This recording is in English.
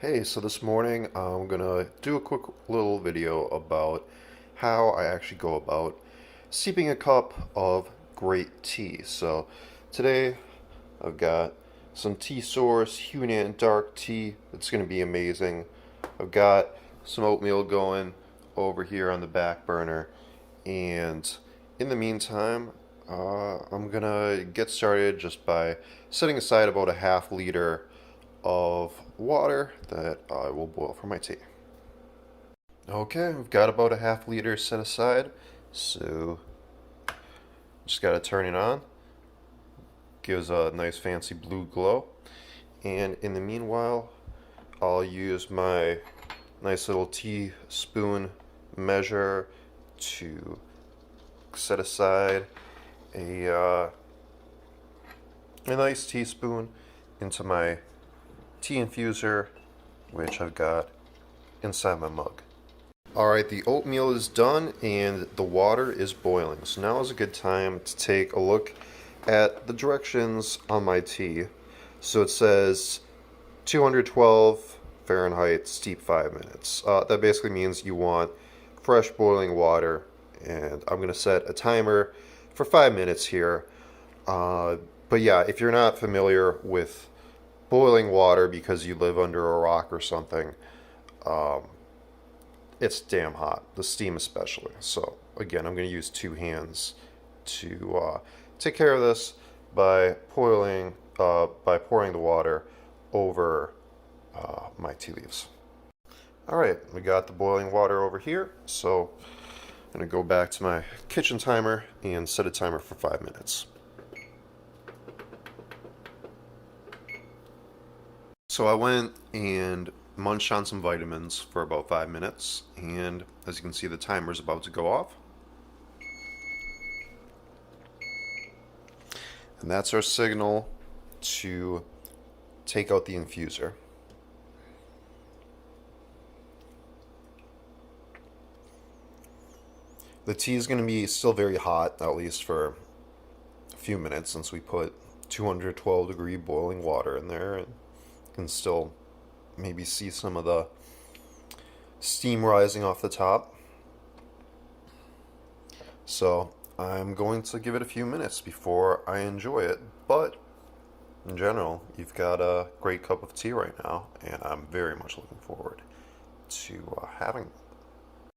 Hey, so this morning I'm gonna do a quick little video about how I actually go about steeping a cup of great tea. So today I've got some Tea Source Hunan dark tea. It's gonna be amazing. I've got some oatmeal going over here on the back burner, and in the meantime, I'm gonna get started just by setting aside about a half-liter of water that I will boil for my tea. Okay, we've got about a half-liter set aside, so just gotta turn it on. Gives a nice fancy blue glow. And in the meanwhile, I'll use my nice little teaspoon measure to set aside a a nice teaspoon into my tea infuser, which I've got inside my mug. Alright, the oatmeal is done and the water is boiling. So now is a good time to take a look at the directions on my tea. So it says 212 Fahrenheit, steep 5 minutes. That basically means you want fresh boiling water, and I'm going to set a timer for 5 minutes here. But yeah, if you're not familiar with boiling water because you live under a rock or something, it's damn hot, the steam especially. So again, I'm going to use two hands to take care of this by pouring the water over my tea leaves. All right, we got the boiling water over here, so I'm going to go back to my kitchen timer and set a timer for 5 minutes. So I went and munched on some vitamins for about 5 minutes, and as you can see, the timer's about to go off. And that's our signal to take out the infuser. The tea is going to be still very hot, at least for a few minutes, since we put 212-degree boiling water in there, and you can still maybe see some of the steam rising off the top. So I'm going to give it a few minutes before I enjoy it, but in general, you've got a great cup of tea right now, and I'm very much looking forward to having